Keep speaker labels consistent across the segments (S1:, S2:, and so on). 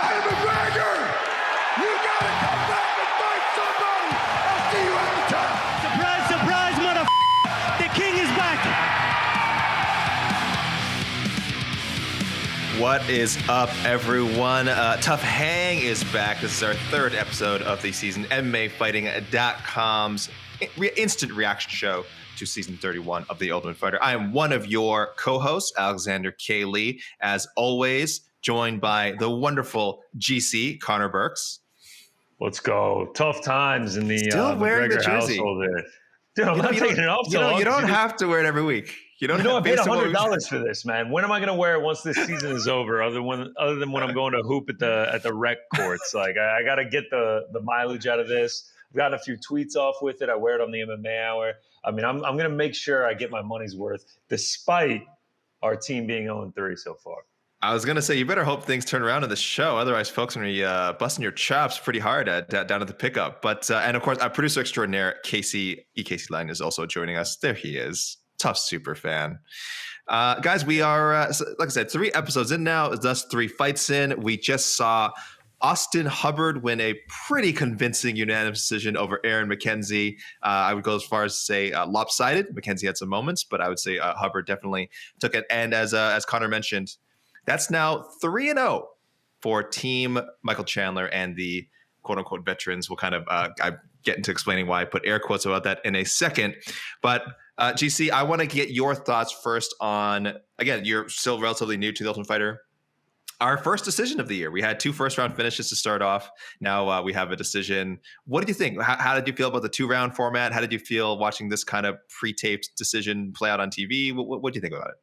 S1: Conor McGregor! You gotta come back and fight somebody! I'll see you at the top!
S2: Surprise, surprise, motherfucker! The king is back!
S3: What is up, everyone? TUF Hang is back. This is our third episode of the season. MMAfighting.com's instant reaction show to season 31 of The Ultimate Fighter. I am one of your co-hosts, Alexander K. Lee, as always, joined by the wonderful GC, Conner Burks.
S4: Let's go. Tough times in the
S3: Still wearing
S4: McGregor
S3: the jersey.
S4: household there. Dude, I'm not taking it off so long.
S3: You don't have to wear it every week.
S4: I paid $100 for this, man. When am I going to wear it once this season is over? Other than when I'm going to hoop at the rec courts, like I got to get the mileage out of this. I've gotten a few tweets off with it. I wear it on the MMA Hour. I mean, I'm going to make sure I get my money's worth, despite our team being 0-3 so far.
S3: I was going to say, you better hope things turn around in the show. Otherwise, folks are going to be busting your chops pretty hard down at the pickup. But and of course, our producer extraordinaire, Casey Lang, is also joining us. There he is. TUF super fan. Guys, we are, like I said, 3 episodes in now, thus 3 fights in. We just saw Austin Hubbard win a pretty convincing unanimous decision over Aaron McKenzie. I would go as far as to say lopsided. McKenzie had some moments, but I would say Hubbard definitely took it. And as Conor mentioned, that's now 3-0 for Team Michael Chandler and the quote-unquote veterans. We'll kind of I get into explaining why I put air quotes about that in a second. But GC, I want to get your thoughts first on, again, you're still relatively new to the Ultimate Fighter. Our first decision of the year. We had 2 first-round finishes to start off. Now we have a decision. What did you think? How did you feel about the 2-round format? How did you feel watching this kind of pre-taped decision play out on TV? What do you think about it?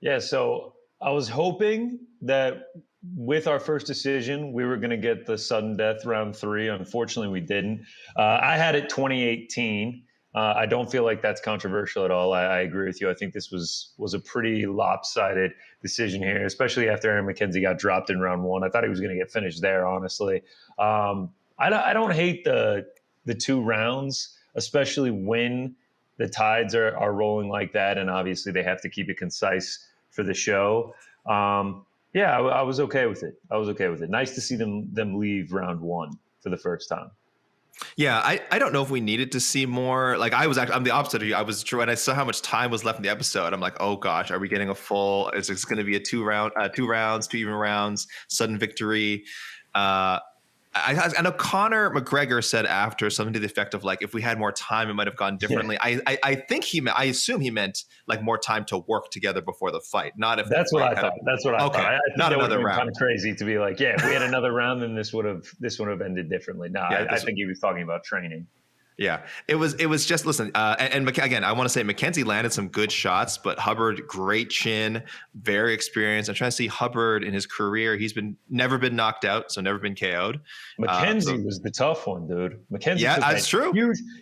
S4: Yeah, so I was hoping that with our first decision, we were going to get the sudden death round 3. Unfortunately, we didn't. I had it 2018. I don't feel like that's controversial at all. I agree with you. I think this was a pretty lopsided decision here, especially after Aaron McKenzie got dropped in round 1. I thought he was going to get finished there, honestly. I don't hate the 2 rounds, especially when the tides are rolling like that, and obviously they have to keep it concise for the show. Yeah, I was okay with it. Nice to see them leave round 1 for the first time.
S3: Yeah, I don't know if we needed to see more. Like I'm the opposite of you. I was when I saw how much time was left in the episode, I'm like, oh gosh, are we getting a full? Is this going to be a 2 rounds, 2 even rounds, sudden victory? I know Conor McGregor said after something to the effect of like, if we had more time, it might have gone differently. Yeah. I assume he meant like more time to work together before the fight, not if
S4: that's what I thought. That's what I thought. I think
S3: not another round.
S4: Kind of crazy to be like, yeah, if we had another round, then this would have ended differently. No, yeah, I think he was talking about training.
S3: Yeah, it was just, listen, and again, I want to say McKenzie landed some good shots, but Hubbard, great chin, very experienced. I'm trying to see Hubbard in his career. He's never been knocked out, so never been KO'd.
S4: McKenzie was the tough one, dude. McKenzie,
S3: yeah, that's true.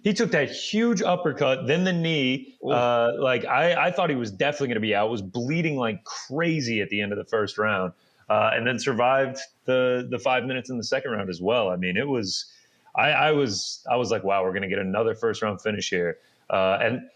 S4: He took that huge uppercut, then the knee. I thought he was definitely going to be out. Was bleeding like crazy at the end of the first round, and then survived the 5 minutes in the second round as well. I mean, it was. I was like, wow, we're going to get another first round finish here. And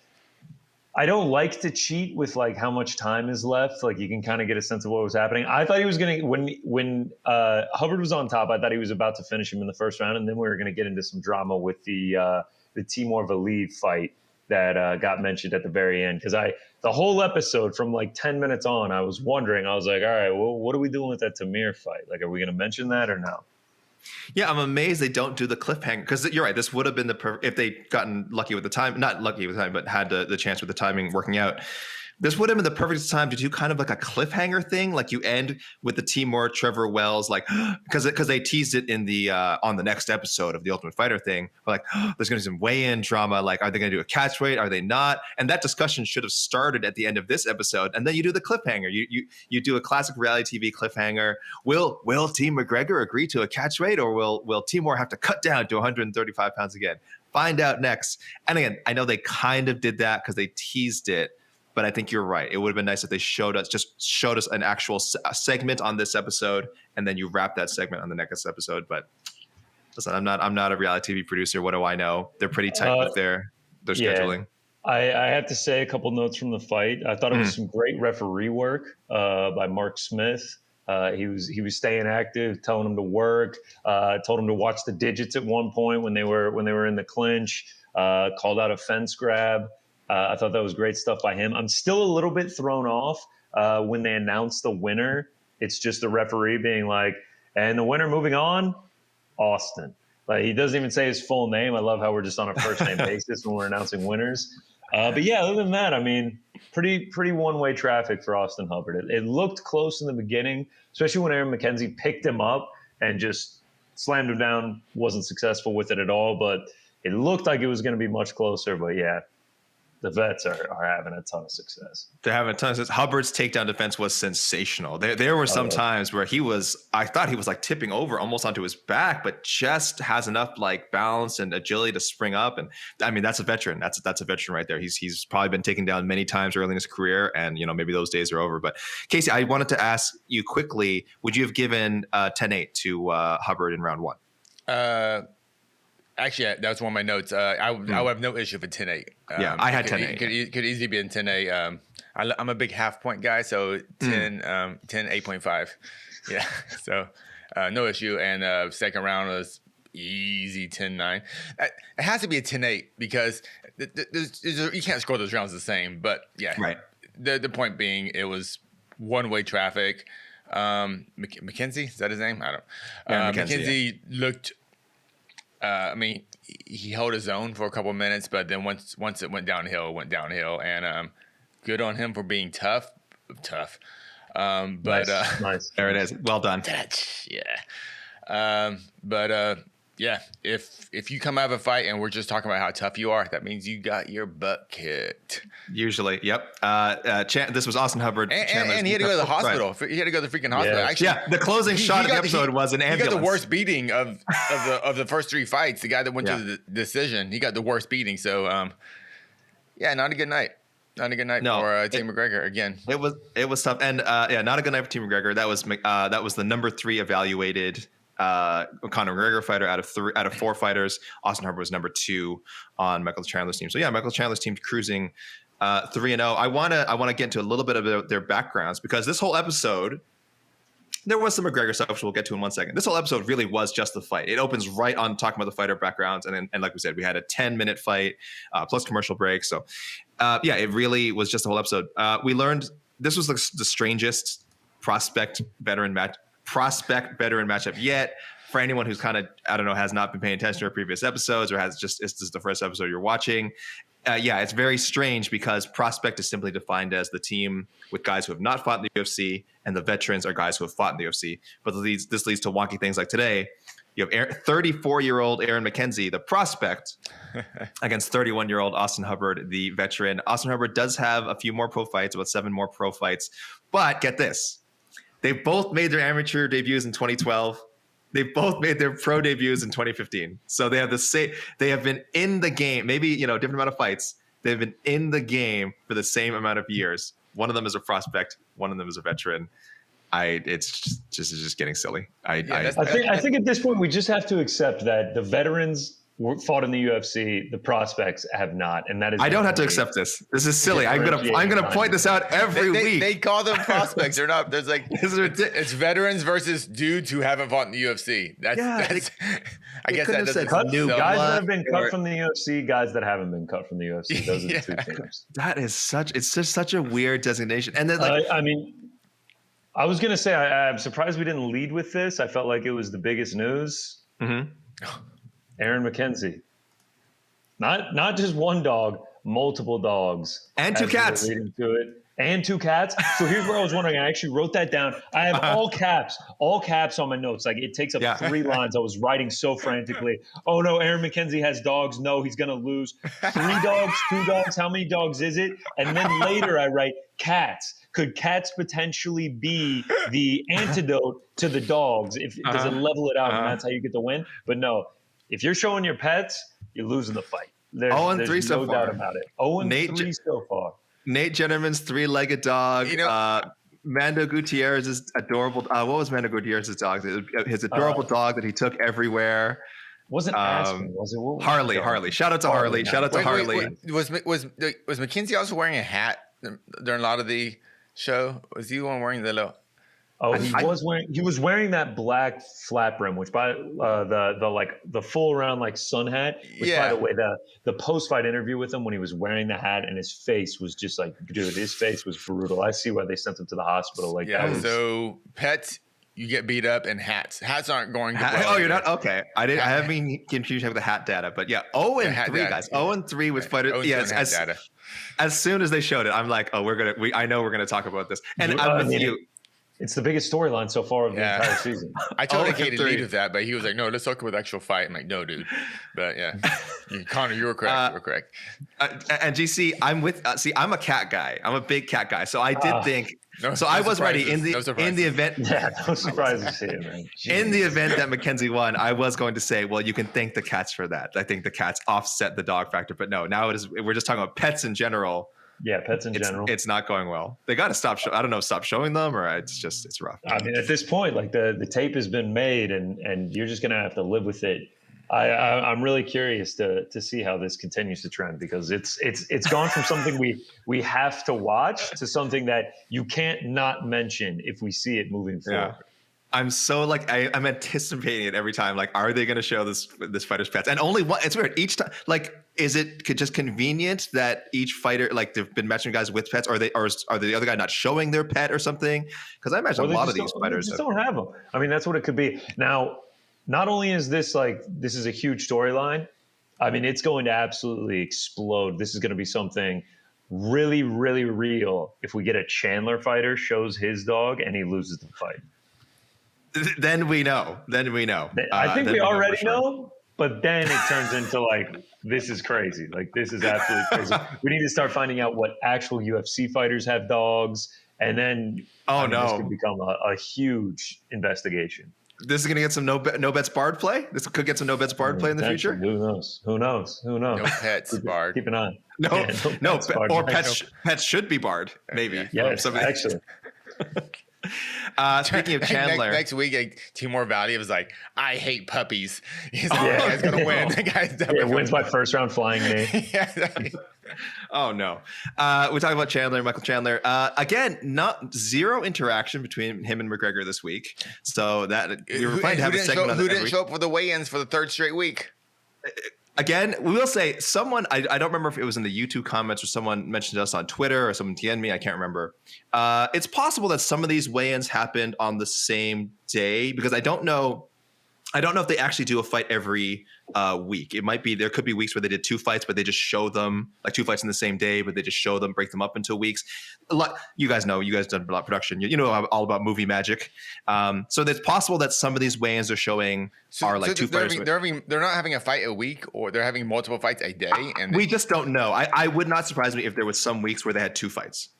S4: I don't like to cheat with like how much time is left. Like you can kind of get a sense of what was happening. I thought he was going to, when Hubbard was on top, I thought he was about to finish him in the first round. And then we were going to get into some drama with the Timur Valiev fight that got mentioned at the very end. Cause the whole episode from like 10 minutes on, I was wondering, I was like, all right, well, what are we doing with that Timur fight? Like, are we going to mention that or no?
S3: Yeah, I'm amazed they don't do the cliffhanger, because you're right. This would have been if they'd gotten lucky with the time, not lucky with the time, but had the chance with the timing working out. This would have been the perfect time to do kind of like a cliffhanger thing, like you end with the Timur Trevor Wells, like because they teased it in the on the next episode of the Ultimate Fighter thing. Like there's going to be some weigh-in drama. Like, are they going to do a catch weight? Are they not? And that discussion should have started at the end of this episode, and then you do the cliffhanger. You do a classic reality TV cliffhanger. Will Team McGregor agree to a catch weight, or will Timur have to cut down to 135 pounds again? Find out next. And again, I know they kind of did that because they teased it. But I think you're right. It would have been nice if they showed us an actual segment on this episode, and then you wrap that segment on the next episode. But listen, I'm not a reality TV producer. What do I know? They're pretty tight with their scheduling.
S4: I have to say a couple notes from the fight. I thought it was some great referee work by Mark Smith. He was staying active, telling him to work, told him to watch the digits at one point when they were in the clinch, called out a fence grab. I thought that was great stuff by him. I'm still a little bit thrown off when they announced the winner. It's just the referee being like, and the winner moving on, Austin. Like, he doesn't even say his full name. I love how we're just on a first name basis when we're announcing winners. But yeah, other than that, I mean, pretty one-way traffic for Austin Hubbard. It looked close in the beginning, especially when Aaron McKenzie picked him up and just slammed him down. Wasn't successful with it at all, but it looked like it was going to be much closer. But yeah, the vets are having a ton of success.
S3: They're having a ton of success. Hubbard's takedown defense was sensational. There were some times where I thought he was like tipping over almost onto his back, but just has enough like balance and agility to spring up. And I mean, that's a veteran. That's a veteran right there. He's probably been taken down many times early in his career, and maybe those days are over. But Casey, I wanted to ask you quickly: would you have given 10-8 to Hubbard in round one?
S5: Actually, that was one of my notes. I would have no issue with 10-8.
S3: Yeah, I had 10-8.
S5: Could easily be in 10-8. I'm a big half point guy, so 10, 8.5. Yeah, so no issue. And second round was easy 10-9. It has to be a 10-8 because you can't score those rounds the same. But yeah, right. The point being, it was one-way traffic. McKenzie, is that his name? I don't. McKenzie looked. I mean, he held his own for a couple of minutes, but then once it went downhill, and good on him for being tough.
S4: Nice.
S3: There it is. Well done.
S5: Yeah. Yeah, if you come out of a fight and we're just talking about how tough you are, that means you got your butt kicked.
S3: Usually, yep. This was Austin Hubbard.
S5: And he had to go to the hospital. Right. He had to go to the freaking hospital.
S3: Yeah, actually, the closing shot of the episode was an ambulance.
S5: He got the worst beating of the first three fights. The guy that went to the decision, he got the worst beating. So, not a good night. Not a good night for Team McGregor again.
S3: It was tough, and not a good night for Team McGregor. That was the number 3 evaluated Conor McGregor fighter out of 4 fighters. Austin Hubbard was number 2 on Michael Chandler's team. So yeah, Michael Chandler's team cruising 3-0. I want to get into a little bit of their backgrounds, because this whole episode, there was some McGregor stuff, which we'll get to in one second. This whole episode really was just the fight. It opens right on talking about the fighter backgrounds, and like we said, we had a 10-minute fight plus commercial break. So it really was just the whole episode. We learned this was the strangest prospect veteran matchup yet. For anyone who's kind of, has not been paying attention to our previous episodes, or this is the first episode you're watching. It's very strange, because prospect is simply defined as the team with guys who have not fought in the UFC, and the veterans are guys who have fought in the UFC. But this leads to wonky things like today. You have 34-year-old Aaron McKenzie, the prospect, against 31-year-old Austin Hubbard, the veteran. Austin Hubbard does have a few more pro fights, about 7 more pro fights. But get this. They both made their amateur debuts in 2012. They both made their pro debuts in 2015. So they have they have been in the game, maybe, different amount of fights. They've been in the game for the same amount of years. One of them is a prospect. One of them is a veteran. It's just getting silly. I
S4: think at this point we just have to accept that the veterans fought in the UFC, the prospects have not, and that is.
S3: I don't have to accept this. This is silly. I'm gonna point this out every week.
S5: They call them prospects. They're not. There's like it's veterans versus dudes who haven't fought in the UFC. That's I guess that doesn't.
S4: Guys that have been cut from the UFC, guys that haven't been cut from the UFC. Those are the two teams.
S3: That is such a weird designation. And then
S4: I was gonna say I'm surprised we didn't lead with this. I felt like it was the biggest news.
S3: Mm-hmm.
S4: Aaron McKenzie. Not just one dog, multiple dogs.
S3: And 2 cats.
S4: Leading to it. And 2 cats. So here's where I was wondering. I actually wrote that down. I have all caps on my notes. Like, it takes up 3 lines. I was writing so frantically. Oh no, Aaron McKenzie has dogs. No, he's going to lose. 3 dogs, 2 dogs. How many dogs is it? And then later I write cats. Could cats potentially be the antidote to the dogs? Does it level it out and that's how you get the win? But no. If you're showing your pets, you're losing the fight. There's
S3: 0-3 so
S4: no
S3: far.
S4: doubt about it. 0-3 so far.
S3: Nate Jennerman's 3-legged dog. Mando Gutierrez's adorable. What was Mando Gutierrez's dog? His adorable dog that he took everywhere.
S4: Wasn't Aspen? Was it
S3: Harley? Shout out to Harley. Shout out to Harley.
S5: Was McKenzie also wearing a hat during a lot of the show? Was he the one wearing the little?
S4: Oh, he was wearing that black flat brim, which by the full round like sun hat. Which by the way, the post fight interview with him when he was wearing the hat and his face was just like, dude, his face was brutal. I see why they sent him to the hospital. Like,
S5: so pets, you get beat up, and hats. Hats aren't going.
S3: Oh, you're not okay. I haven't been confused with the hat data, but 0-3 guys. 0-3 with fighters. Yes, as soon as they showed it, I'm like, oh, I know we're gonna talk about this, and I'm with you.
S4: It's the biggest storyline so far of the entire season.
S5: I told Katie to lead with that, but he was like, no, let's talk about the actual fight. I'm like, no, dude. But yeah, Conor, you were correct. You were correct.
S3: And GC, I'm a cat guy. I'm a big cat guy. So I did think. I was ready in the event.
S4: Yeah, no surprises here, man.
S3: In the event that Mackenzie won, I was going to say, well, you can thank the cats for that. I think the cats offset the dog factor, but no, now we're just talking about pets in general.
S4: Yeah, pets in general.
S3: It's not going well. They got to stop. I don't know, stop showing them, or it's rough.
S4: I mean, at this point, like the tape has been made, and you're just gonna have to live with it. I'm really curious to see how this continues to trend, because it's gone from something we have to watch to something that you can't not mention if we see it moving forward.
S3: Yeah. I'm so like I'm anticipating it every time. Like, are they going to show this fighter's pets? And only one. It's weird each time. Like, is it just convenient that each fighter, like, they've been matching guys with pets, or are the other guy not showing their pet or something? Because I imagine a lot of these fighters
S4: just don't have them. I mean, that's what it could be. Now, not only is this is a huge storyline. I mean, it's going to absolutely explode. This is going to be something really, really real if we get a Chandler fighter shows his dog and he loses the fight.
S3: Then we know.
S4: I think we already know, but then it turns into like, this is crazy. Like, this is absolutely crazy. We need to start finding out what actual UFC fighters have dogs, and then this could become a huge investigation.
S3: This is going to get some no bets barred play. This could get some no bets barred play in the future.
S4: Who knows?
S5: No pets barred.
S4: Keep an eye.
S3: Pets should be barred. Maybe.
S4: Yes, actually.
S3: Speaking of Chandler,
S5: next week, Timur Valiev was like, "I hate puppies." He's like, "The guy's gonna win." The guy's definitely
S4: wins by first round flying knee.
S3: Oh no, we're talking about Chandler, Michael Chandler. Again, zero interaction between him and McGregor this week. So that we were planning to have a segment on
S5: who didn't show up for the weigh-ins for the third straight week.
S3: Again, we will say someone, I don't remember if it was in the YouTube comments or someone mentioned us on Twitter or someone DM'd me. I can't remember. It's possible that some of these weigh-ins happened on the same day, because I don't know if they actually do a fight every week. It might be, there could be weeks where they did two fights, but they just show them like two fights in the same day, but they just show them, break them up into weeks. A lot, you guys done a lot of production. You know all about movie magic. So it's possible that some of these weigh-ins are showing two fighters.
S5: They're not having a fight a week, or they're having multiple fights a day. And
S3: we just don't know. I would not surprise me if there was some weeks where they had two fights.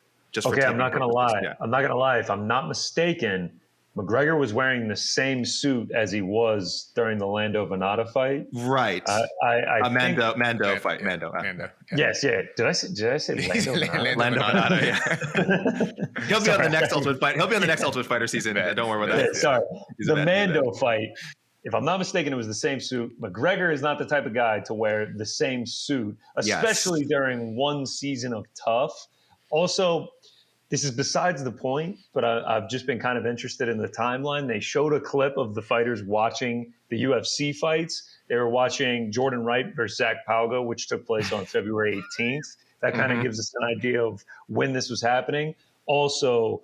S4: I'm not going to lie. Yeah. I'm not going to lie. If I'm not mistaken, McGregor was wearing the same suit as he was during the Lando Venata fight.
S3: Right. Mando fight. Yeah. Mando.
S5: Yeah.
S4: Yes. Yeah. Did I say Lando Venata?
S3: Lando Venata. Yeah. He'll be on the next Ultimate Fighter. He'll be on the next Ultimate Fighter season. Don't worry about that.
S4: Sorry. The Mando fight. If I'm not mistaken, it was the same suit. McGregor is not the type of guy to wear the same suit, especially during one season of TUF. Also, this is besides the point, but I've just been kind of interested in the timeline. They showed a clip of the fighters watching the UFC fights. They were watching Jordan Wright versus Zach Pauga, which took place on February 18th. That kind of gives us an idea of when this was happening. Also,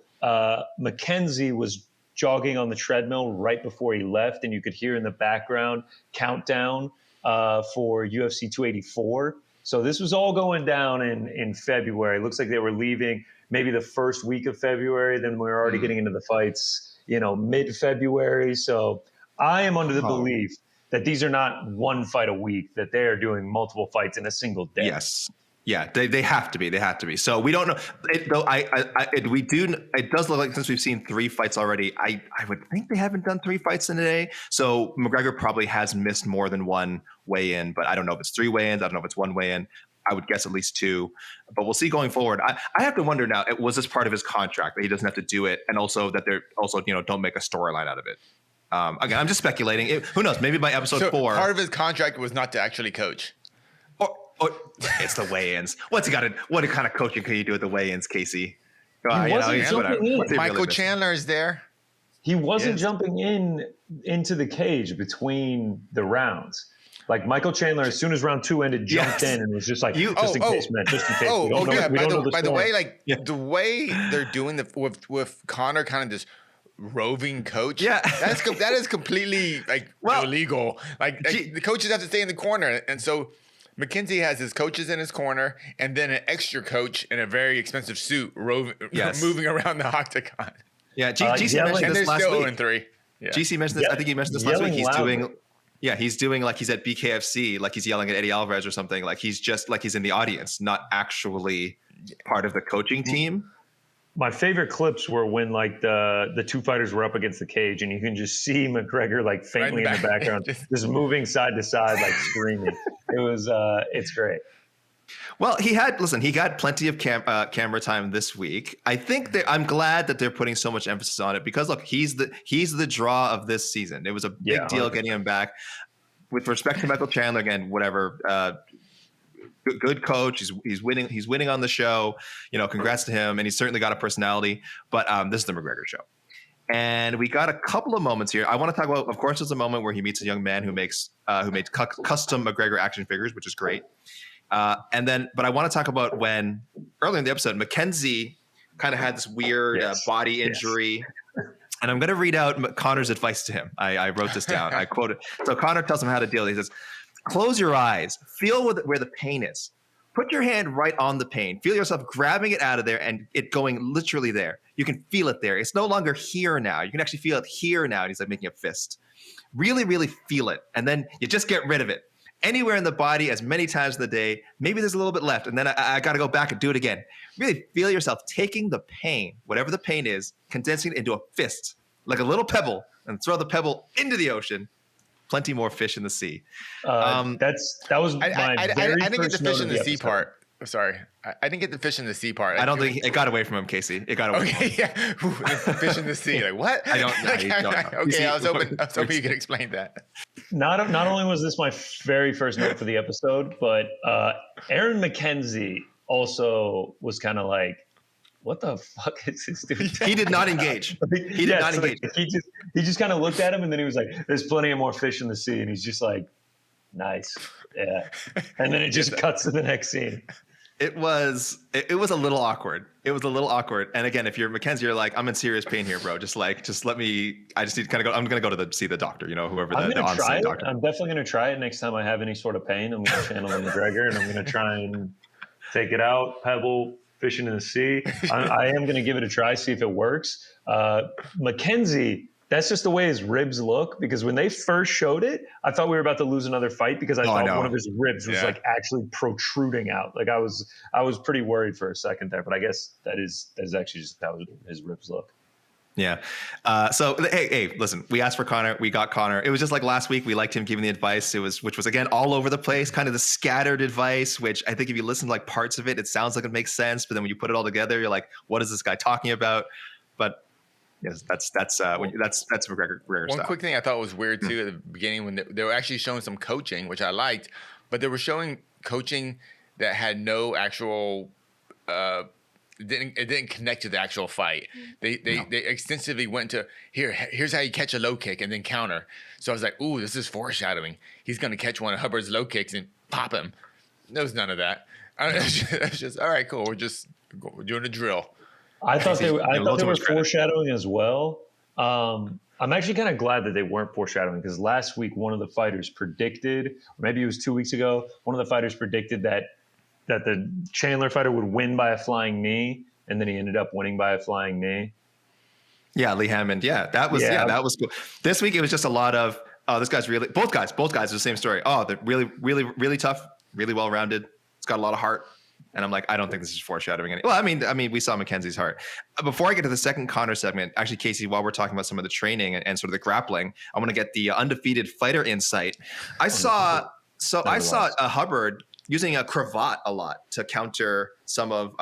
S4: Mackenzie was jogging on the treadmill right before he left, and you could hear in the background countdown for UFC 284. So this was all going down in February. It looks like they were leaving maybe the first week of February. Then we were already getting into the fights, mid-February. So I am under the belief that these are not one fight a week, that they are doing multiple fights in a single day.
S3: Yes. Yeah, they have to be. They have to be. So we don't know. It does look like, since we've seen three fights already, I would think they haven't done three fights in a day. So McGregor probably has missed more than one weigh-in, but I don't know if it's three weigh-ins. I don't know if it's one weigh-in. I would guess at least two, but we'll see going forward. I have to wonder now, was this part of his contract that he doesn't have to do it, and also that they're also don't make a storyline out of it? Again, I'm just speculating. Who knows? Maybe by episode 4.
S5: Part of his contract was not to actually coach.
S3: Or it's the weigh-ins. What kind of coaching can you do at the weigh-ins, Casey? Whatever.
S5: Michael Chandler is there.
S4: he wasn't
S3: Yes.
S4: jumping into the cage between the rounds. Like Michael Chandler, as soon as round 2 ended, jumped
S3: Yes.
S4: in and was just like,
S3: You-
S4: just in case, man, just in case.
S5: Oh,
S4: we don't know,
S5: yeah.
S4: we don't know the
S5: By the
S4: story.
S5: way, like
S3: Yeah.
S5: the way they're doing with Conor, kind of this roving coach.
S3: Yeah.
S5: that is completely like
S3: Well,
S5: illegal. Like the coaches have to stay in the corner, and so McKenzie has his coaches in his corner, and then an extra coach in a very expensive suit,
S3: Yes.
S5: moving around the octagon.
S3: Yeah, GC
S4: yelling-
S3: mentioned
S5: And they're
S3: this last
S5: still
S3: week.
S5: 0-3. Yeah.
S3: GC mentioned this. I think he mentioned this last week.
S4: Yelling
S3: He's
S4: loudly.
S3: doing. Yeah, he's doing like he's at BKFC, like he's yelling at Eddie Alvarez or something. Like he's just like he's in the audience, not actually part of the coaching team.
S4: My favorite clips were when like the two fighters were up against the cage, and you can just see McGregor like faintly in the background, just moving side to side, like screaming. It was it's great.
S3: Well, he got plenty of camera time this week. I think I'm glad that they're putting so much emphasis on it because look, he's the draw of this season. It was a big deal
S4: 100%.
S3: getting him back. With respect to Michael Chandler, again, whatever. Good coach. He's winning. He's winning on the show. You know, congrats to him. And he's certainly got a personality. But this is the McGregor show. And we got a couple of moments here. I want to talk about, of course, there's a moment where he meets a young man who made custom McGregor action figures, which is great. But I want to talk about when earlier in the episode, McKenzie kind of had this weird body injury. And I'm going to read out Connor's advice to him. I wrote this down. I quote it. So Conor tells him how to deal. He says, close your eyes, feel where the pain is. Put your hand right on the pain. Feel yourself grabbing it out of there and it going literally there. You can feel it there. It's no longer here now. You can actually feel it here now. And he's like making a fist. Really, really feel it. And then you just get rid of it. Anywhere in the body, as many times in the day. Maybe there's a little bit left. And then I got to go back and do it again. Really feel yourself taking the pain, whatever the pain is, condensing it into a fist, like a little pebble, and throw the pebble into the ocean. Plenty more fish in the sea.
S4: That was my
S5: I
S4: very
S5: didn't get the
S4: first
S5: fish
S4: note
S5: in
S4: of
S5: the sea
S4: episode.
S5: part. Sorry, I didn't get the fish in the sea part.
S3: I don't think it got away from him, Casey. It got away from him.
S5: Okay, yeah, Ooh, the fish in the sea. Like what?
S3: I don't know.
S5: Okay, I was hoping you could explain that.
S4: Not only was this my very first note for the episode, but Aaron McKenzie also was kind of like, what the fuck is this dude?
S3: He did not engage. He did not engage.
S4: He just kind of looked at him and then he was like, there's plenty of more fish in the sea. And he's just like, nice. Yeah. And then it just cuts to the next scene.
S3: It was a little awkward. It was a little awkward. And again, if you're McKenzie, you're like, I'm in serious pain here, bro. Just let me. I just need to kind of go. I'm gonna go to see the doctor. You know, whoever the on-site doctor.
S4: I'm definitely gonna try it next time I have any sort of pain. I'm gonna channel McGregor and I'm gonna try and take it out. Pebble, fishing in the sea. I am gonna give it a try, see if it works. McKenzie. That's just the way his ribs look, because when they first showed it, I thought we were about to lose another fight because I thought one of his ribs was like actually protruding out. Like I was pretty worried for a second there, but I guess that is actually just how his ribs look.
S3: Yeah. So hey, listen, we asked for Conor, we got Conor. It was just like last week, we liked him giving the advice. Which was again all over the place, kind of the scattered advice, which I think if you listen to like parts of it, it sounds like it makes sense, but then when you put it all together, you're like, what is this guy talking about? But yes, that's McGregor
S5: One
S3: style.
S5: quick thing I thought was weird too at the beginning when they were actually showing some coaching, which I liked, but they were showing coaching that had no actual. It didn't connect to the actual fight. They extensively went to here's how you catch a low kick and then counter. So I was like, ooh, this is foreshadowing. He's gonna catch one of Hubbard's low kicks and pop him. There was none of that. It's just all right, cool. We're doing a drill.
S4: I thought they were foreshadowing as well. I'm actually kind of glad that they weren't foreshadowing, because last week one of the fighters predicted, or maybe it was 2 weeks ago, one of the fighters predicted that the Chandler fighter would win by a flying knee, and then he ended up winning by a flying knee.
S3: Yeah, Lee Hammond. Yeah, that was cool. This week it was just a lot of this guy's really both guys are the same story. Oh, they're really, really, really tough, really well rounded. It's got a lot of heart. And I'm like, I don't think this is foreshadowing any. Well, I mean, we saw Mackenzie's heart. Before I get to the second Conor segment, actually, Casey, while we're talking about some of the training and sort of the grappling, I want to get the undefeated fighter insight. I saw Hubbard using a cravat a lot to counter some of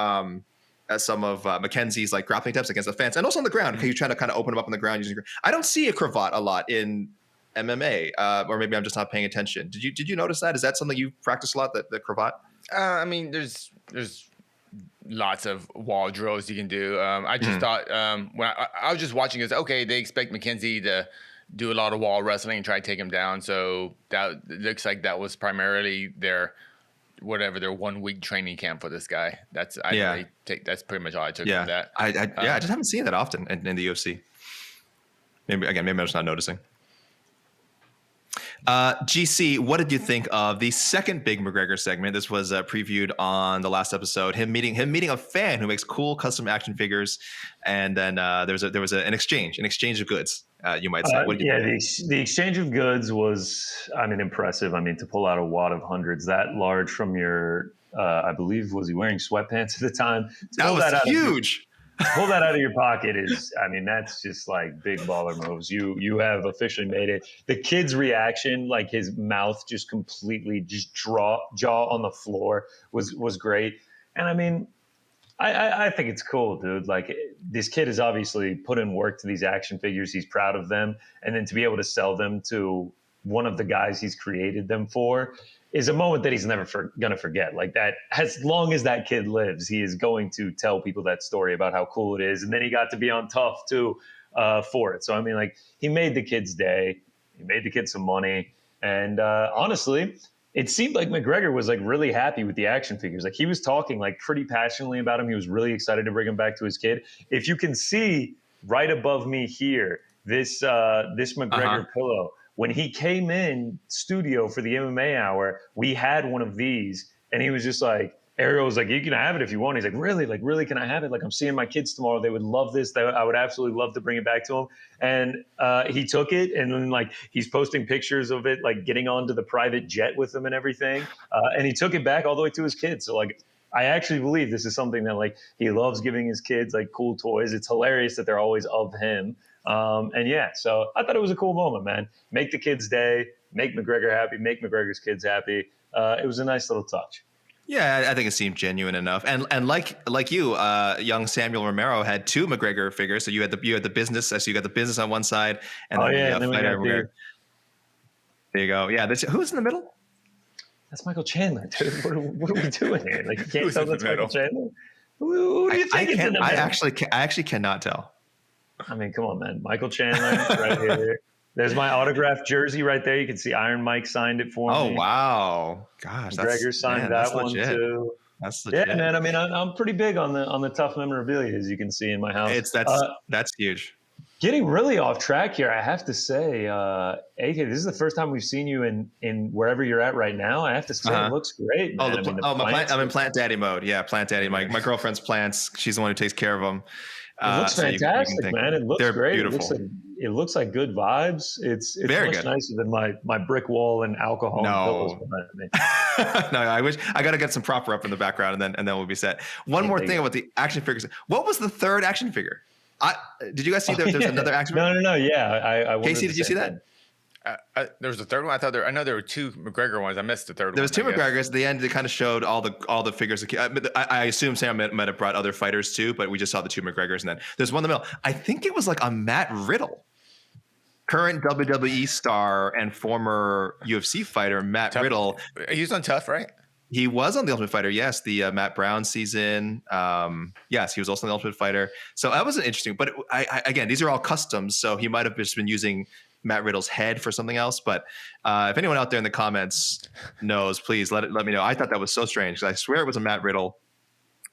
S3: Mackenzie's like grappling attempts against the fence, and also on the ground. Because you're trying to kind of open him up on the ground using. I don't see a cravat a lot in MMA, or maybe I'm just not paying attention. Did you notice that? Is that something you practice a lot? The cravat?
S5: I mean, there's lots of wall drills you can do. I just thought when I was just watching this, okay, they expect McKenzie to do a lot of wall wrestling and try to take him down. So that it looks like that was primarily their 1 week training camp for this guy. That's pretty much all I took from that.
S3: I just haven't seen that often in the UFC. Maybe I'm just not noticing. GC, what did you think of the second big McGregor segment? This was previewed on the last episode. Him meeting a fan who makes cool custom action figures, and then there was an exchange of goods. You might say. What did you think?
S4: The exchange of goods was, impressive. To pull out a wad of hundreds that large from your, I believe, was he wearing sweatpants at the time?
S3: That was huge.
S4: Pull that out of your pocket is, that's just like big baller moves. You have officially made it. The kid's reaction, like his mouth just completely just jaw on the floor was great. And I think it's cool, dude. Like this kid has obviously put in work to these action figures. He's proud of them. And then to be able to sell them to one of the guys he's created them for is a moment that he's never going to forget. Like that, as long as that kid lives, he is going to tell people that story about how cool it is. And then he got to be on TUF too for it. So, he made the kid's day. He made the kid some money. And honestly, it seemed like McGregor was like really happy with the action figures. Like he was talking like pretty passionately about him. He was really excited to bring him back to his kid. If you can see right above me here, this McGregor pillow, when he came in studio for the MMA hour, we had one of these, and he was just like, Ariel was like, you can have it if you want. He's like, really? Like, really, can I have it? Like, I'm seeing my kids tomorrow. They would love this. I would absolutely love to bring it back to them. And he took it, and then, like, he's posting pictures of it, like, getting onto the private jet with him and everything. And he took it back all the way to his kids. So, like, I actually believe this is something that, like, he loves giving his kids, like, cool toys. It's hilarious that they're always of him. So I thought it was a cool moment, man. Make the kids' day, make McGregor happy, make McGregor's kids happy. It was a nice little touch.
S3: Yeah, I think it seemed genuine enough. And like you, young Samuel Romero had two McGregor figures. So you had the business. So you got the business on one side, and then fighter McGregor. There you go. Yeah, who's in the middle?
S4: That's Michael Chandler, dude. What are we doing here? Like, you can't tell that's Michael Chandler. Who do you think is in the middle?
S3: I actually cannot tell.
S4: Come on, man. Michael Chandler right here. There's my autographed jersey right there. You can see Iron Mike signed it for me.
S3: Oh, wow. Gosh.
S4: McGregor signed that one
S3: legit.
S4: Too.
S3: That's legit.
S4: Yeah, man. I'm pretty big on the TUF memorabilia, as you can see in my house.
S3: That's huge.
S4: Getting really off track here, I have to say, AK, this is the first time we've seen you in wherever you're at right now. I have to say, it looks great, man.
S3: I'm in plant daddy mode. Yeah, plant daddy. My girlfriend's plants. She's the one who takes care of them.
S4: It looks fantastic, man. It looks great.
S3: Beautiful.
S4: It looks like good vibes. It's
S3: very
S4: much
S3: good.
S4: Nicer than my brick wall and alcohol and pillows behind me.
S3: No, I got to get some prop up in the background, and then we'll be set. One more thing about the action figures. What was the third action figure? Did you guys see there's another action figure?
S4: No. Yeah, I
S3: Casey, did you see that?
S5: There was a third one. I know there were two McGregor ones. I missed the third one.
S3: There was two McGregors. At the end, they kind of showed all the figures. I assume Sam might have brought other fighters too, but we just saw the two McGregors. And then there's one in the middle. I think it was like a Matt Riddle, current WWE star and former UFC fighter Matt Riddle.
S5: He was on TUF, right?
S3: He was on The Ultimate Fighter, yes. The Matt Brown season. Yes, he was also on The Ultimate Fighter. So that was an interesting. But again, these are all customs, so he might have just been using Matt Riddle's head for something else. But if anyone out there in the comments knows, please let me know. I thought that was so strange because I swear it was a Matt Riddle,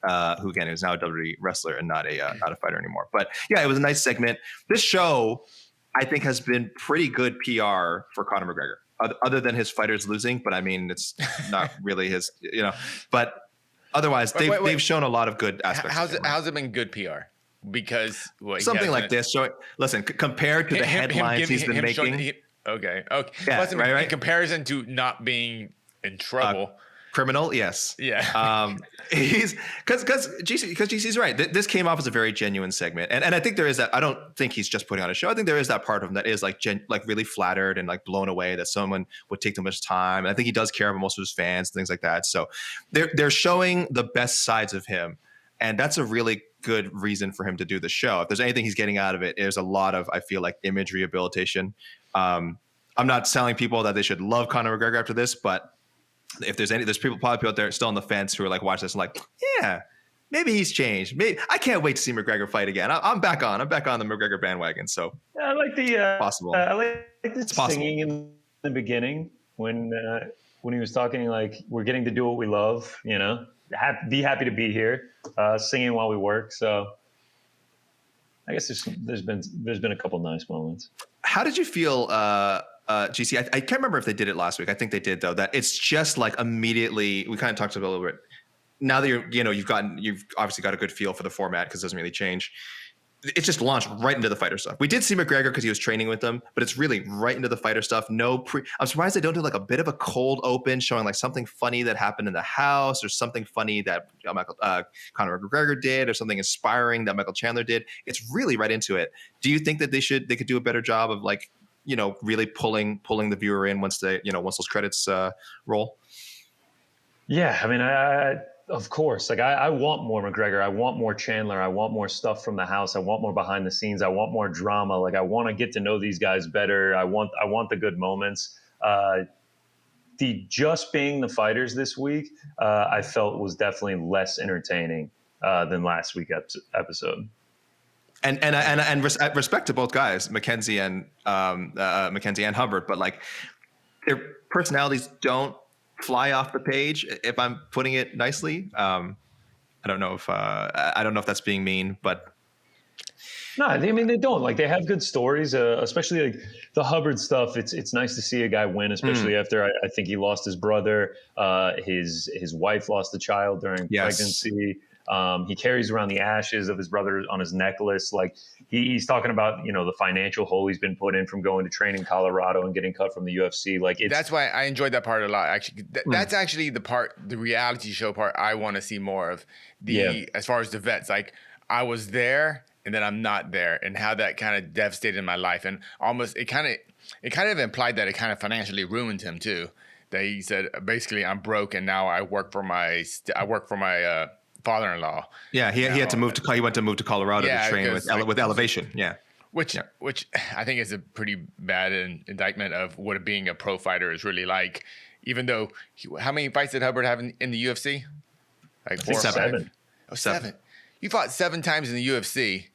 S3: who again is now a WWE wrestler and not a fighter anymore. But yeah, it was a nice segment. This show, I think, has been pretty good PR for Conor McGregor, other than his fighters losing. But I mean, it's not really his, But otherwise, they've shown a lot of good aspects.
S5: How's it been good PR? Because
S3: something like this. So listen, compared to the headlines he's been making.
S5: Okay.
S3: Yeah,
S5: Plus,
S3: right.
S5: In comparison to not being in trouble.
S3: Criminal, yes.
S5: Yeah.
S3: He's because GC's right. This came off as a very genuine segment, and I think there is that. I don't think he's just putting on a show. I think there is that part of him that is like really flattered and like blown away that someone would take too much time. And I think he does care about most of his fans and things like that. So they're showing the best sides of him, and that's a really good reason for him to do the show. If there's anything he's getting out of it, there's a lot of, I feel like, image rehabilitation. I'm not telling people that they should love Conor McGregor after this, but if there's probably people out there still on the fence who are like watch this and like, yeah, maybe he's changed. Maybe I can't wait to see McGregor fight again. I'm back on. I'm back on the McGregor bandwagon. So
S4: I like the
S3: possible.
S4: I like the
S3: possible.
S4: singing in the beginning when he was talking like we're getting to do what we love. You know, be happy to be here, singing while we work. So I guess there's been a couple nice moments.
S3: How did you feel, GC? I can't remember if they did it last week. I think they did though. That it's just like immediately. We kind of talked about it a little bit. Now that you've obviously got a good feel for the format because it doesn't really change. It's just launched right into the fighter stuff. We did see McGregor because he was training with them, but it's really right into the fighter stuff. I'm surprised they don't do like a bit of a cold open showing like something funny that happened in the house or something funny that Conor McGregor did or something inspiring that Michael Chandler did. It's really right into it. Do you think that they could do a better job of like, really pulling the viewer in once those credits roll?
S4: Yeah, I mean, of course, like I want more McGregor. I want more Chandler. I want more stuff from the house. I want more behind the scenes. I want more drama. Like I want to get to know these guys better. I want the good moments. The just being the fighters this week, I felt was definitely less entertaining than last week's episode.
S3: And respect to both guys, Mackenzie and Hubbard, but like their personalities don't fly off the page, if I'm putting it nicely. I don't know if that's being mean, but
S4: no, I mean they don't. Like they have good stories, especially like the Hubbard stuff. It's nice to see a guy win, especially after I think he lost his brother. His wife lost a child during pregnancy. He carries around the ashes of his brother on his necklace. Like he's talking about, the financial hole he's been put in from going to train in Colorado and getting cut from the UFC. Like
S5: that's why I enjoyed that part a lot. Actually, that's actually the reality show part I want to see more of. As far as the vets, like I was there and then I'm not there, and how that kind of devastated my life, and almost it kind of implied that it kind of financially ruined him too. That he said basically I'm broke and now I work for my father-in-law.
S3: Yeah, he had to move to. He went to move to Colorado to train with Elevation. Yeah,
S5: which I think is a pretty bad indictment of what being a pro fighter is really like. Even though, how many fights did Hubbard have in the UFC? Like 4 or 5?
S4: 7.
S5: Oh, 7. You fought 7 times in the UFC,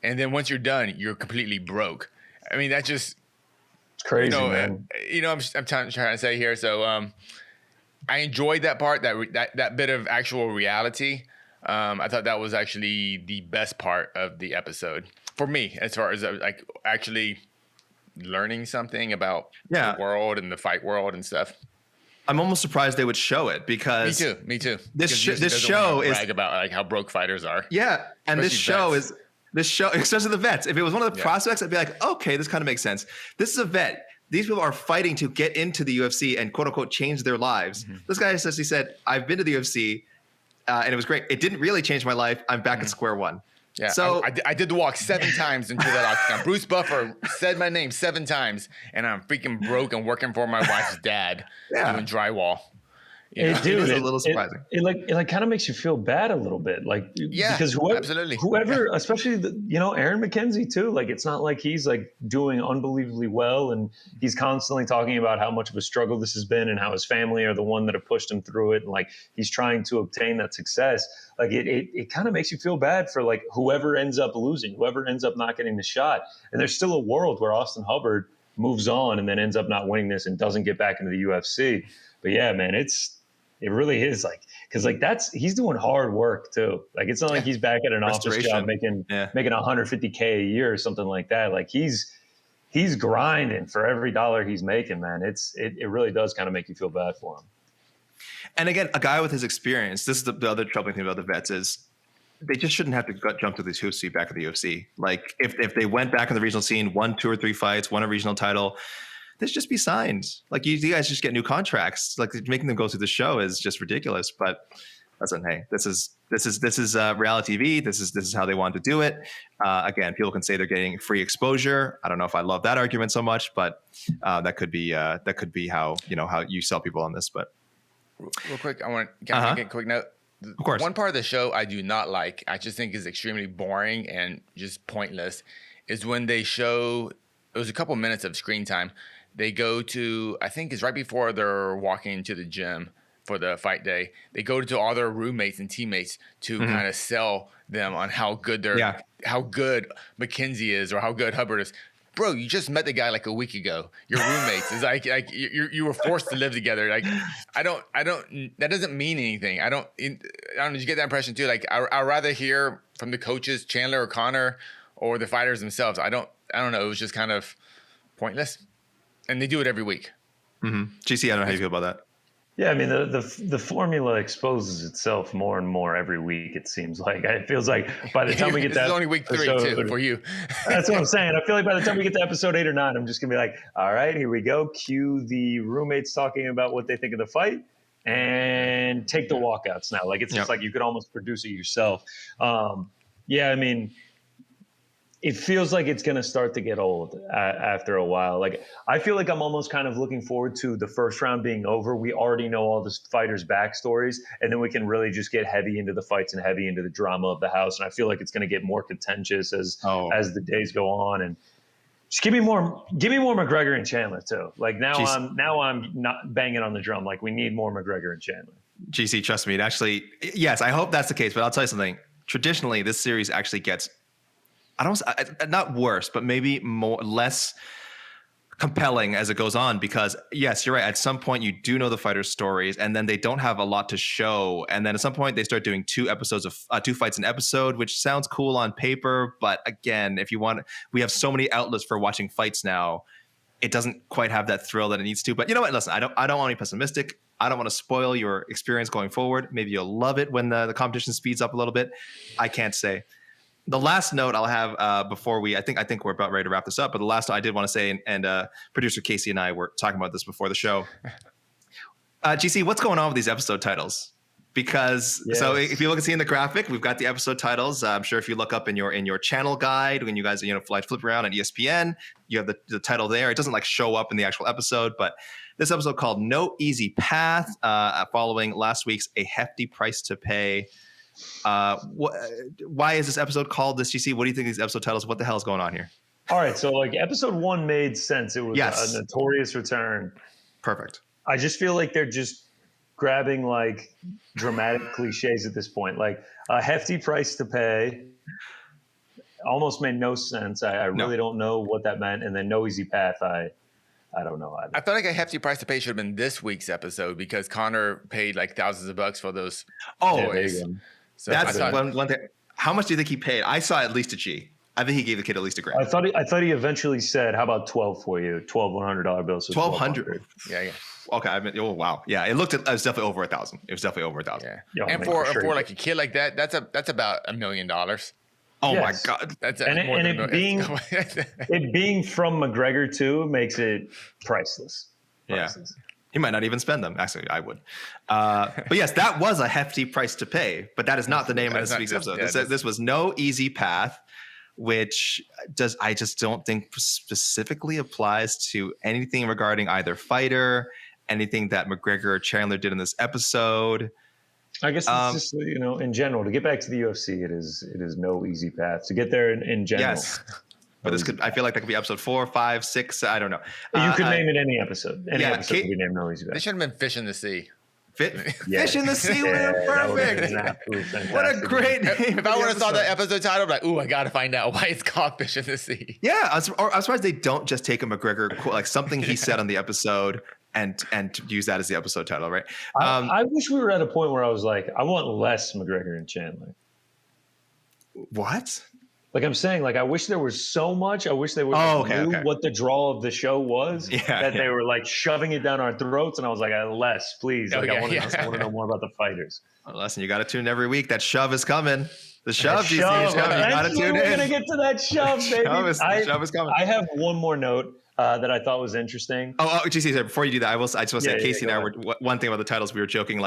S5: and then once you're done, you're completely broke. I mean, that's just
S4: it's crazy, man.
S5: I'm trying to say here. So, I enjoyed that part, that bit of actual reality. I thought that was actually the best part of the episode for me, as far as like actually learning something about the world and the fight world and stuff.
S3: I'm almost surprised they would show it because
S5: me too.
S3: This show is
S5: brag about like how broke fighters are.
S3: Yeah, and this show, especially the vets. If it was one of the prospects, I'd be like, okay, this kind of makes sense. This is a vet. These people are fighting to get into the UFC and quote unquote change their lives. This guy essentially said, I've been to the UFC and it was great. It didn't really change my life. I'm back at square one.
S5: Yeah,
S3: so
S5: I did the walk 7 times into that octagon. Bruce Buffer said my name 7 times, and I'm freaking broke and working for my wife's dad doing drywall.
S3: It is a little surprising.
S4: It kind of makes you feel bad a little bit, like because whoever, especially Aaron McKenzie too. Like it's not like he's like doing unbelievably well, and he's constantly talking about how much of a struggle this has been, and how his family are the one that have pushed him through it, and like he's trying to obtain that success. Like it kind of makes you feel bad for like whoever ends up losing, whoever ends up not getting the shot, and there's still a world where Austin Hubbard moves on and then ends up not winning this and doesn't get back into the UFC. But yeah, man, it really is like, because like he's doing hard work too. Like it's not like he's back at an office job making $150K a year or something like that. Like he's grinding for every dollar he's making, man. It really does kind of make you feel bad for him.
S3: And again, a guy with his experience, this is the other troubling thing about the vets is they just shouldn't have to jump to these hoops to be back at the UFC. Like if they went back in the regional scene, won 2 or 3 fights, won a regional title, they should just be signed. Like you guys just get new contracts. Like making them go through the show is just ridiculous. But listen, hey, this is reality TV. This is how they want to do it. Again, people can say they're getting free exposure. I don't know if I love that argument so much, but that could be how you sell people on this. But
S5: real quick, I want to make a quick note.
S3: Of course,
S5: one part of the show I do not like. I just think is extremely boring and just pointless. Is when they show it was a couple minutes of screen time. They go to, I think it's right before they're walking into the gym. for the fight day. They go to all their roommates and teammates to kind of sell them on how good how good McKenzie is or how good Hubbard is. Bro, you just met the guy like a week ago. Your roommates is like you were forced to live together. Like I don't. That doesn't mean anything. I don't. Did you get that impression too? Like I'd rather hear from the coaches, Chandler or Conor, or the fighters themselves. I don't know. It was just kind of pointless, and they do it every week.
S3: GC, I don't know how you feel about that.
S4: Yeah, I mean the formula exposes itself more and more every week. It seems like it feels like by the time we get to
S5: this is only week 3 too for you.
S4: That's what I'm saying. I feel like by the time we get to episode 8 or 9, I'm just gonna be like, all right, here we go. Cue the roommates talking about what they think of the fight, and take the walkouts now. Like it's just like you could almost produce it yourself. Yeah, I mean, it feels like it's going to start to get old after a while. Like I feel like I'm almost kind of looking forward to the first round being over. We already know all the fighters' backstories, and then we can really just get heavy into the fights and heavy into the drama of the house. And I feel like it's going to get more contentious as the days go on. And just give me more McGregor and Chandler too. Like now I'm not banging on the drum. Like we need more McGregor and Chandler.
S3: GC, trust me. It actually, yes, I hope that's the case. But I'll tell you something. Traditionally, this series actually gets, not worse, but maybe less compelling as it goes on, because yes, you're right. At some point you do know the fighters' stories, and then they don't have a lot to show. And then at some point they start doing 2 fights an episode, which sounds cool on paper. But again, we have so many outlets for watching fights now. It doesn't quite have that thrill that it needs to. But you know what? Listen, I don't want to be pessimistic. I don't want to spoil your experience going forward. Maybe you'll love it when the competition speeds up a little bit. I can't say. The last note I'll have before I think we're about ready to wrap this up. But the last note I did want to say, and producer Casey and I were talking about this before the show. GC, what's going on with these episode titles? Because so if you look and see in the graphic, we've got the episode titles. I'm sure if you look up in your channel guide when you guys flip around on ESPN, you have the title there. It doesn't like show up in the actual episode, but this episode called "No Easy Path," following last week's "A Hefty Price to Pay." Why is this episode called this, GC? What do you think of these episode titles? What the hell is going on here?
S4: All right, so like episode 1 made sense. It was a notorious return.
S3: Perfect.
S4: I just feel like they're just grabbing like dramatic cliches at this point. Like a hefty price to pay almost made no sense. I really don't know what that meant. And then no easy path. I don't know either.
S5: I felt like a hefty price to pay should have been this week's episode because Conor paid like thousands of bucks for those toys. So
S3: that's one thing. How much do you think he paid? I saw at least a G. I think he gave the kid at least $1,000.
S4: I thought he eventually said, "How about 12 for you? 12 $100 bills." So
S3: 1,200.
S5: Yeah.
S3: Okay. Oh wow. Yeah. It was definitely over 1,000. It was definitely over 1,000.
S5: Yeah. And for like a kid like that, that's about $1 million.
S3: Oh my God.
S5: That's
S4: it being from McGregor too makes it priceless.
S3: Yeah. He might not even spend them. Actually, I would. But yes, that was a hefty price to pay. But that is not the name of this week's episode. This was No Easy Path, which I just don't think specifically applies to anything regarding either fighter, anything that McGregor or Chandler did in this episode.
S4: I guess it's just, in general, to get back to the UFC, it is no easy path to get there in general.
S3: Yes. But I feel like that could be episode 4, 5, 6. I don't know.
S4: You could name it any episode. Any episode could be named No Easy Path.
S5: They should have been Fish in the Sea.
S3: Fish in the Sea would have been perfect. What a great name.
S5: If I would have saw that episode title, I'd be like, ooh, I got to find out why it's called Fish in the Sea.
S3: Yeah. I'm surprised they don't just take a McGregor quote, like something he said on the episode and use that as the episode title, right?
S4: I wish we were at a point where I was like, I want less McGregor and Chandler.
S3: What?
S4: Like I'm saying, like I wish there was so much. I wish they would knew what the draw of the show was. They were like shoving it down our throats, and I was like, less, please. I want to know more about the fighters.
S3: Well, listen, you got to tune in every week. That shove is coming. The shove, GC, is coming. You got to tune in.
S4: We're gonna get to that shove, baby.
S3: The shove is coming.
S4: I have one more note that I thought was interesting.
S3: GC, sorry, before you do that, I just want to say, Casey and I were one thing about the titles. We were joking,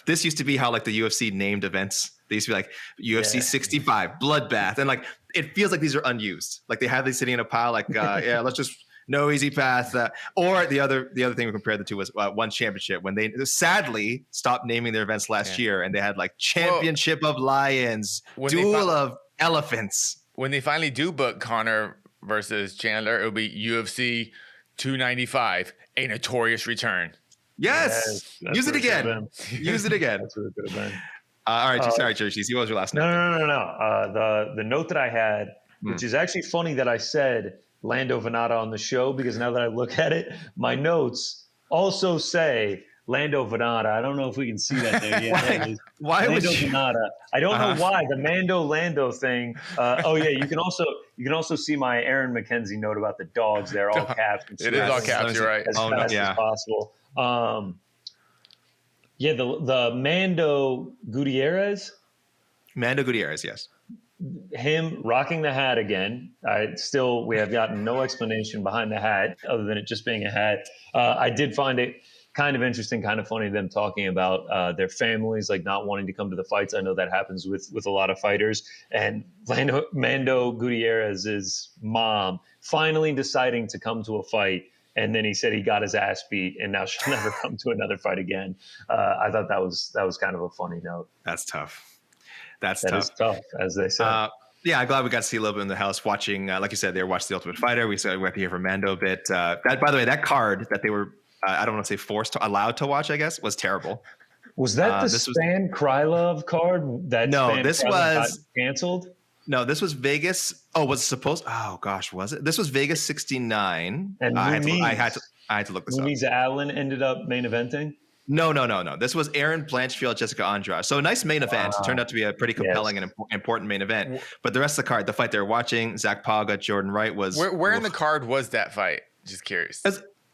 S3: this used to be how like the UFC named events. They used to be like UFC 65, Bloodbath, and like it feels like these are unused. Like they have these sitting in a pile. Like let's just No Easy Path. Or the other thing we compared the two was One Championship, when they sadly stopped naming their events last year, and they had like Championship of Lions, Duel of Elephants.
S5: When they finally do book Conor versus Chandler, it'll be UFC 295, A Notorious Return.
S3: Yes.
S4: That's
S3: Use it
S4: what could've
S3: again.
S4: been.
S3: Use it again.
S4: That's what it could have been.
S3: All right. Sorry, Jersey. What was your last note?
S4: No. The note that I had, which is actually funny that I said Lando Venata on the show, because now that I look at it, my notes also say Lando Venata. I don't know if we can see that there yet.
S3: Why would
S4: Lando
S3: you?
S4: Venata. I don't know why the Lando thing. Oh yeah, you can also see my Aaron McKenzie note about the dogs. They're all caps.
S5: It is all caps. You're right.
S4: As fast as possible. Yeah, the Mando Gutierrez.
S3: Mando Gutierrez, yes.
S4: Him rocking the hat again. We have gotten no explanation behind the hat other than it just being a hat. I did find it kind of interesting, kind of funny, them talking about their families like not wanting to come to the fights. I know that happens with a lot of fighters. And Mando Gutierrez's mom finally deciding to come to a fight. And then he said he got his ass beat, and now she'll never come to another fight again. I thought that was kind of a funny note.
S3: That's tough.
S4: That is tough, as they say.
S3: Yeah, I'm glad we got to see a little bit in the house watching. Like you said, they were watching The Ultimate Fighter. We have to hear from Mando a bit. That, by the way, that card that they were, I don't want to say allowed to watch, I guess, was terrible.
S4: Was that the Span Krylov card? This was canceled.
S3: No, this was Vegas. Oh, was it supposed? Oh gosh, was it? This was Vegas 69.
S4: And
S3: I had to look this up.
S4: Muniz Allen ended up main eventing.
S3: No. This was Aaron Blanchfield, Jessica Andrade. So a nice main event. It turned out to be a pretty compelling and important main event. But the rest of the card, the fight they were watching, Zach Paga, Jordan Wright was.
S5: Where in the card was that fight? Just curious.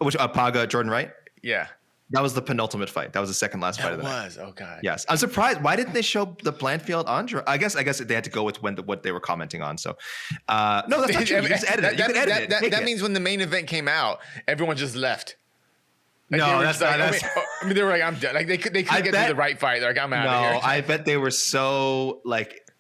S3: Which Paga, Jordan Wright?
S5: Yeah.
S3: That was the penultimate fight. That was the second last fight of the night.
S5: Oh god.
S3: Yes, I'm surprised. Why didn't they show the Blanchfield Andrade? I guess they had to go with what they were commenting on. So, no, that's not true. You just edit it. You can edit it.
S5: That means when the main event came out, everyone just left. Like
S3: no, that's not.
S5: I mean, they were like, "I'm done." Like they couldn't get through the right fight. They're like, "I'm out of here."
S3: I bet they were so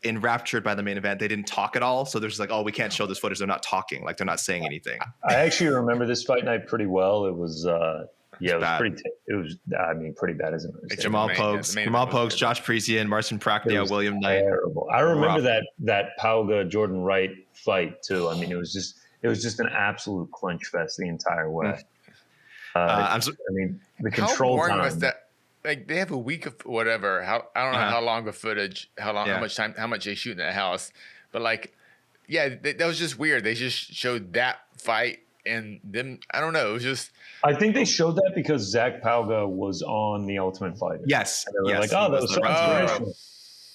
S3: enraptured by the main event, they didn't talk at all. So they're just like, "Oh, we can't show this footage." They're not talking. Like they're not saying anything.
S4: I actually remember this fight night pretty well. It was. Yeah, it was pretty. It was, pretty bad, isn't it?
S3: Jamal Pokes, Josh Parisian, Marcin Prachnio, William Knight.
S4: Terrible. I remember that Pauga Jordan Wright fight too. I mean, it was just an absolute clinch fest the entire way. The control time
S5: was that. Like they have a week of whatever. I don't know how long of footage, how much time, how much they shoot in that house. But that was just weird. They just showed that fight. And then I don't know. It was just. I
S4: think they showed that because Zach Pauga was on The Ultimate Fighter.
S3: Yes.
S4: And they were like, "Oh, that was so inspirational."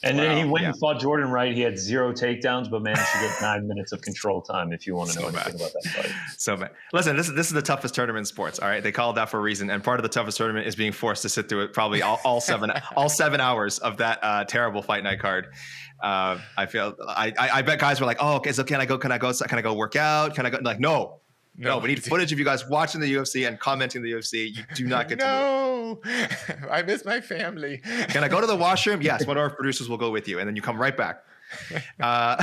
S4: And then he went and fought Jordan Wright. He had 0 takedowns, but managed to get 9 minutes of control time. If you want to know anything about that fight.
S3: So bad. Listen, this is the toughest tournament in sports. All right, they call it that for a reason. And part of the toughest tournament is being forced to sit through it probably all 7 hours of that terrible fight night card. I feel I bet guys were like, "Oh, okay, so can I go work out? Can I go?" Like, no, we need footage of you guys watching the UFC and commenting the UFC. You do not get to
S5: No, I miss my family.
S3: Can I go to the washroom? Yes, one of our producers will go with you, and then you come right back. All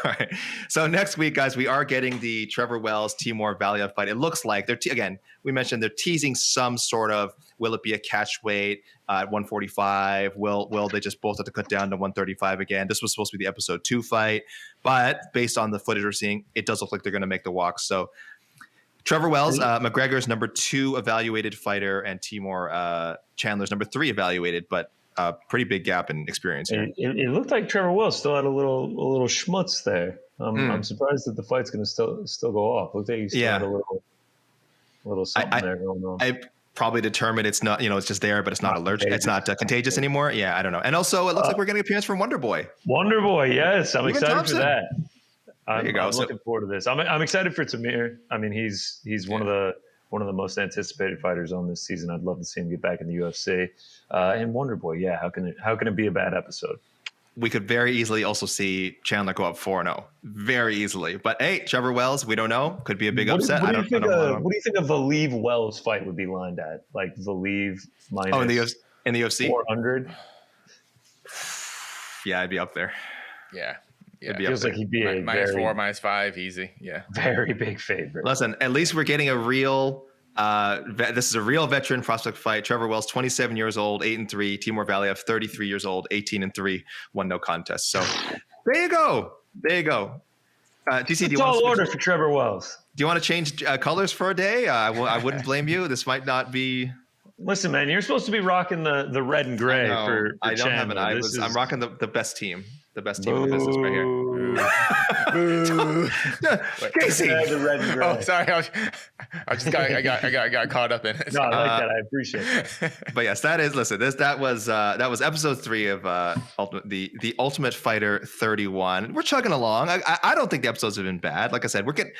S3: right. So next week, guys, we are getting the Trevor Wells Timur Valiev fight. It looks like they're again. We mentioned they're teasing some sort of. Will it be a catch weight at 145? Will they just both have to cut down to 135 again? This was supposed to be the episode 2 fight, but based on the footage we're seeing, it does look like they're going to make the walk. So. Trevor Wells, McGregor's number 2 evaluated fighter, and Timur Chandler's number 3 evaluated, but pretty big gap in experience here.
S4: It looked like Trevor Wells still had a little schmutz there. I'm surprised that the fight's going to still go off. Looked like he still had a little something there going on.
S3: I probably determined it's not, it's just there, but it's not allergic. It's not contagious anymore. Yeah, I don't know. And also, it looks like we're getting an appearance from Wonder Boy.
S4: Wonder Boy, yes, I'm excited for that. I'm looking forward to this. I'm excited for Tamir. I mean, he's one of the most anticipated fighters on this season. I'd love to see him get back in the UFC. And Wonder Boy, yeah, how can it be a bad episode?
S3: We could very easily also see Chandler go up 4-0, very easily. But hey, Trevor Wells, we don't know. Could be a big upset.
S4: What do you think a Valiev Wells fight would be lined at? Like Valiev minus
S3: in the UFC
S4: 400.
S3: Yeah, I'd be up there.
S5: Yeah.
S4: It feels like he'd be a
S5: minus 4, minus 5, easy. Yeah,
S4: very big favorite.
S3: Listen, at least we're getting a real. This is a real veteran prospect fight. Trevor Wells, 27 years old, 8-3. Timur Valiev, 33 years old, 18-3. 1 no contest. So there you go. TC,
S4: tall order for Trevor Wells.
S3: Do you want to change colors for a day? I wouldn't blame you. This might not be
S4: Listen, man, you're supposed to be rocking the red and gray for
S3: I don't have
S4: Chandler.
S3: an I'm rocking the best team. The best team in the business right here. Casey.
S4: The red and gray.
S5: Oh, sorry. I got caught up in it.
S4: No, I like that. I appreciate it.
S3: But yes, that was episode 3 of the Ultimate Fighter 31. We're chugging along. I don't think the episodes have been bad. Like I said, we're getting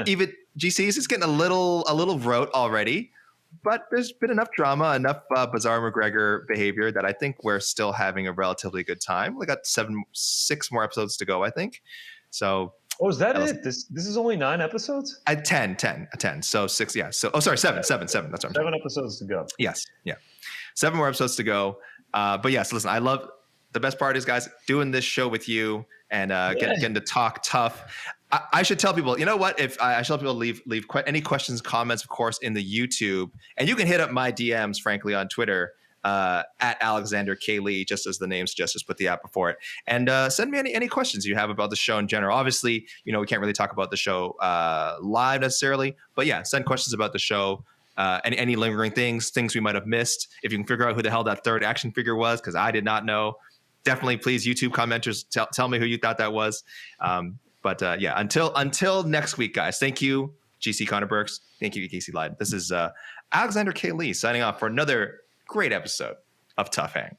S3: even GC's is getting a little rote already, but there's been enough drama, enough bizarre McGregor behavior that I think we're still having a relatively good time. We got 6 more episodes to go, I think. So.
S4: Oh, is that it? This is only 9 episodes?
S3: 10. So 6, yeah. So, sorry, 7. That's what I'm saying.
S4: 7 episodes to go.
S3: Yes, yeah. 7 more episodes to go. But yes, listen, I love the best part is, guys, doing this show with you and getting to talk tough. I should tell people, you know what? If I should tell people leave any questions, comments, of course, in the YouTube, and you can hit up my DMs, frankly, on Twitter. At Alexander K. Lee, just as the name suggests, just put the app before it. And send me any questions you have about the show in general. Obviously, we can't really talk about the show live necessarily, but yeah, send questions about the show, any lingering things we might have missed. If you can figure out who the hell that third action figure was, because I did not know, definitely please, YouTube commenters, tell me who you thought that was. But yeah, until next week, guys, thank you, GC Conner Burks. Thank you, Casey Lyden. This is Alexander K. Lee signing off for another great episode of Tough Hang.